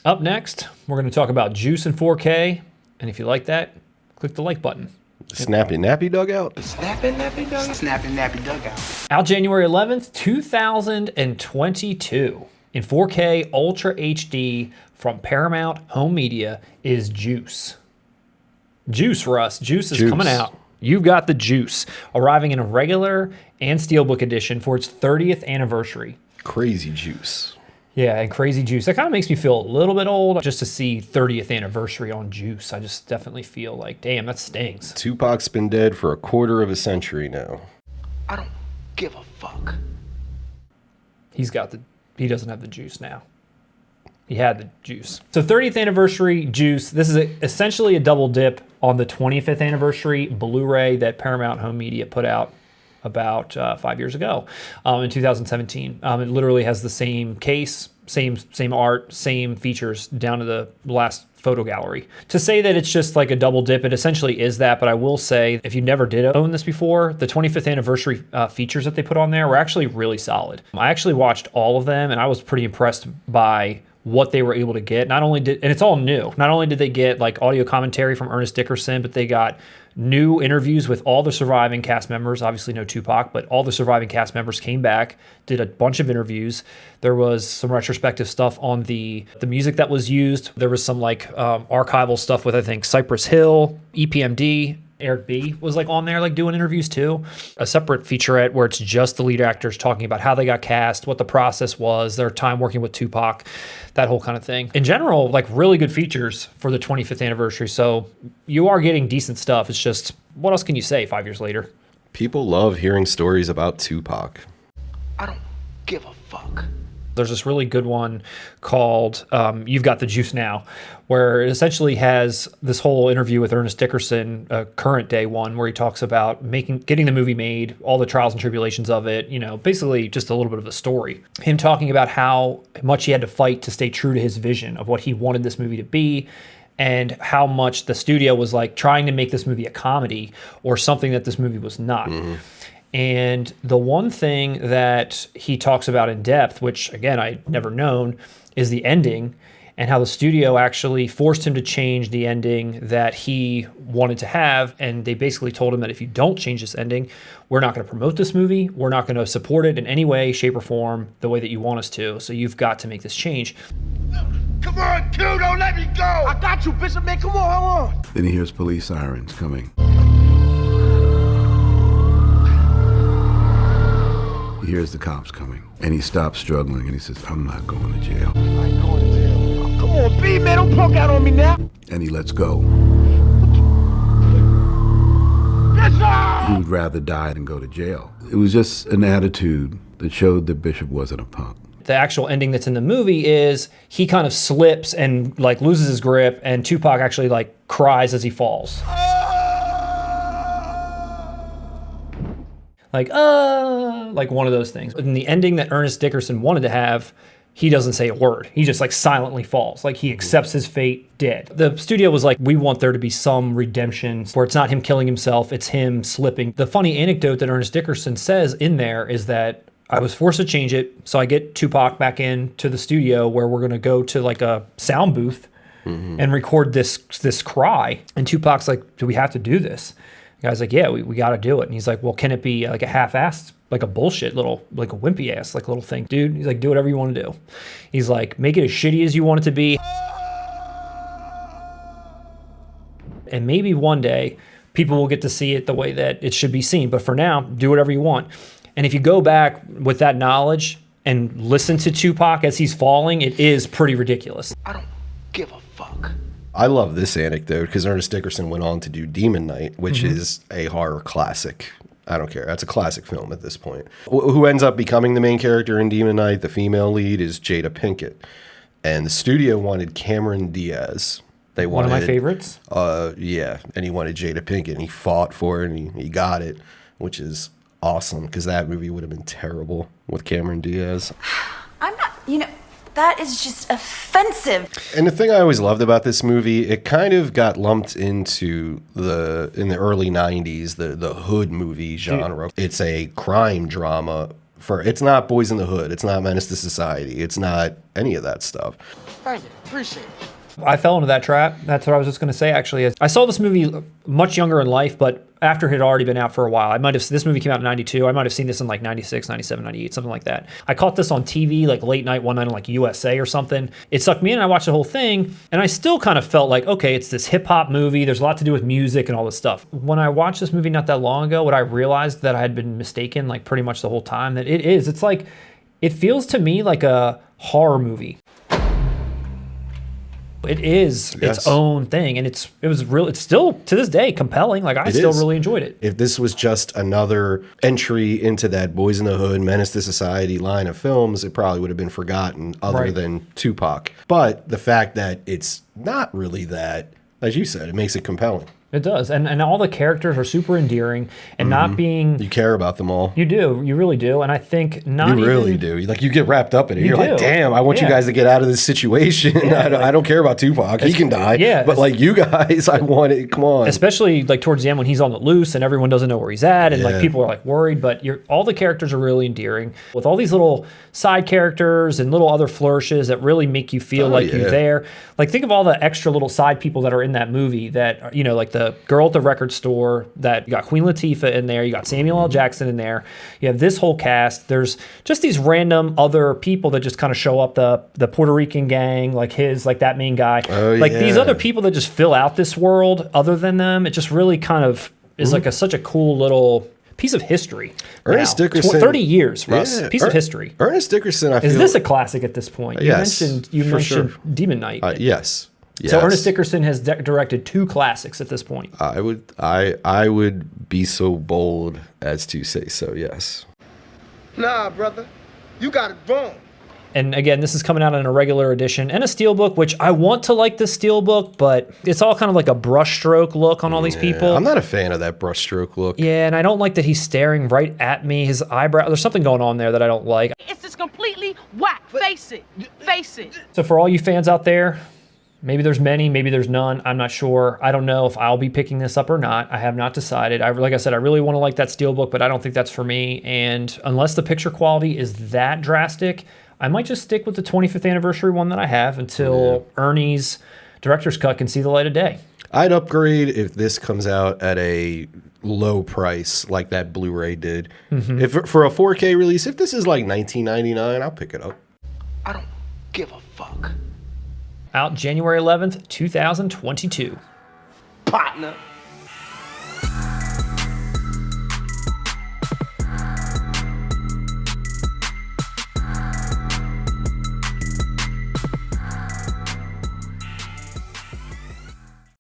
Up next, we're going to talk about Juice in 4K. And if you like that, click the like button. Snappy nappy dugout. Snapping nappy dugout. Snapping nappy dugout. Out January 11th, 2022. In 4K Ultra HD from Paramount Home Media is Juice. Juice, Russ. Juice is coming out. You've got the Juice, arriving in a regular and Steelbook edition for its 30th anniversary. Crazy Juice. Yeah, and Crazy Juice. That kind of makes me feel a little bit old just to see 30th anniversary on Juice. I just definitely feel like, damn, that stings. Tupac's been dead for a quarter of a century now. I don't give a fuck. He doesn't have the juice now. He had the juice. So 30th anniversary Juice. This is essentially a double dip on the 25th anniversary Blu-ray that Paramount Home Media put out about 5 years ago in 2017. It literally has the same case, same art, same features down to the last photo gallery. To say that it's just like a double dip, it essentially is that, but I will say, if you never did own this before, the 25th anniversary features that they put on there were actually really solid. I actually watched all of them, and I was pretty impressed by what they were able to get. And it's all new. Not only did they get like audio commentary from Ernest Dickerson, but they got new interviews with all the surviving cast members. Obviously no Tupac, but all the surviving cast members came back, did a bunch of interviews. There was some retrospective stuff on the music that was used. There was some like archival stuff with, I think, Cypress Hill, EPMD. Eric B was like on there, like doing interviews too. A separate featurette where it's just the lead actors talking about how they got cast, what the process was, their time working with Tupac, that whole kind of thing. In general, like really good features for the 25th anniversary. So you are getting decent stuff. It's just, what else can you say 5 years later? People love hearing stories about Tupac. I don't give a fuck. There's this really good one called You've Got the Juice Now, where it essentially has this whole interview with Ernest Dickerson, a current day one, where he talks about getting the movie made, all the trials and tribulations of it, basically just a little bit of a story. Him talking about how much he had to fight to stay true to his vision of what he wanted this movie to be, and how much the studio was like trying to make this movie a comedy or something that this movie was not. Mm-hmm. And the one thing that he talks about in depth, which again, I'd never known, is the ending and how the studio actually forced him to change the ending that he wanted to have. And they basically told him that if you don't change this ending, we're not going to promote this movie. We're not going to support it in any way, shape, or form the way that you want us to. So you've got to make this change. Come on, Q, don't let me go. I got you, Bishop, man. Come on. Then he hears police sirens coming. He hears the cops coming, and he stops struggling, and he says, I'm not going to jail. I ain't going to jail. Come on, B, man, don't punk out on me now. And he lets go. Bishop! He would rather die than go to jail. It was just an attitude that showed that Bishop wasn't a punk. The actual ending that's in the movie is he kind of slips and like loses his grip, and Tupac actually like cries as he falls. Like one of those things. In the ending that Ernest Dickerson wanted to have, he doesn't say a word. He just like silently falls. Like he accepts his fate dead. The studio was like, we want there to be some redemption where it's not him killing himself, it's him slipping. The funny anecdote that Ernest Dickerson says in there is that I was forced to change it, so I get Tupac back into the studio where we're gonna go to like a sound booth and record this cry. And Tupac's like, do we have to do this? The guy's like, yeah, we got to do it. And he's like, well, can it be like a half-assed, like a bullshit little, like a wimpy ass, like little thing? Dude, he's like, do whatever you want to do. He's like, make it as shitty as you want it to be. And maybe one day people will get to see it the way that it should be seen. But for now, do whatever you want. And if you go back with that knowledge and listen to Tupac as he's falling, it is pretty ridiculous. I don't give a fuck. I love this anecdote because Ernest Dickerson went on to do Demon Knight, which is a horror classic. I don't care. That's a classic film at this point. Who ends up becoming the main character in Demon Knight, the female lead, is Jada Pinkett. And the studio wanted Cameron Diaz. They wanted, one of my favorites? Yeah. And he wanted Jada Pinkett, and he fought for it, and he got it, which is awesome because that movie would have been terrible with Cameron Diaz. I'm not, that is just offensive. And the thing I always loved about this movie, it kind of got lumped into in the early 90s, the hood movie genre. It's a crime drama it's not Boys in the Hood. It's not Menace to Society. It's not any of that stuff. Thank you. Appreciate it. I fell into that trap. That's what I was just going to say, actually. I saw this movie much younger in life, but after it had already been out for a while. This movie came out in 92. I might have seen this in like 96, 97, 98, something like that. I caught this on TV like late night one night on like USA or something. It sucked me in and I watched the whole thing, and I still kind of felt like, okay, it's this hip hop movie. There's a lot to do with music and all this stuff. When I watched this movie not that long ago, what I realized that I had been mistaken like pretty much the whole time, that it's like, it feels to me like a horror movie. It is its own thing, and it's still to this day compelling. Like I still really enjoyed it. If this was just another entry into that Boys in the Hood, Menace to Society line of films, it probably would have been forgotten other than Tupac. But the fact that it's not really that, as you said, it makes it compelling. It does, and all the characters are super endearing, and not being... You care about them all. You do, you really do, and I think not You really do. Like, you get wrapped up in it. You're like, damn, I want you guys to get out of this situation. I don't care about Tupac. He can die. Yeah. But, like, you guys, I want it. Come on. Especially, like, towards the end when he's on the loose and everyone doesn't know where he's at, and, like, people are, like, worried, but all the characters are really endearing. With all these little side characters and little other flourishes that really make you feel like you're there. Like, think of all the extra little side people that are in that movie that, you know, like the girl at the record store, that you got Queen Latifah in there, you got Samuel L. Jackson in there, you have this whole cast. There's just these random other people that just kind of show up, the Puerto Rican gang, like that main guy. These other people that just fill out this world other than them. It just really kind of is like such a cool little piece of history. Ernest Dickerson, 30 years, Russ. Piece of history. Ernest Dickerson, Is this a classic at this point? Yes, you mentioned Demon Knight. Yes. So Ernest Dickerson has directed 2 classics at this point. I would be so bold as to say so, yes. Nah, brother. You got it wrong. And again, this is coming out in a regular edition and a steelbook, which I want to like this steelbook, but it's all kind of like a brushstroke look on all these people. I'm not a fan of that brushstroke look. Yeah, and I don't like that he's staring right at me. His eyebrow, there's something going on there that I don't like. It's just completely whack. Face it. Face it. So for all you fans out there, maybe there's many, maybe there's none. I'm not sure. I don't know if I'll be picking this up or not. I have not decided. Like I said, I really want to like that steelbook, but I don't think that's for me. And unless the picture quality is that drastic, I might just stick with the 25th anniversary one that I have until Ernie's director's cut can see the light of day. I'd upgrade if this comes out at a low price like that Blu-ray did. If for a 4K release, if this is like $19.99, I'll pick it up. I don't give a fuck. Out January 11th, 2022. Partner.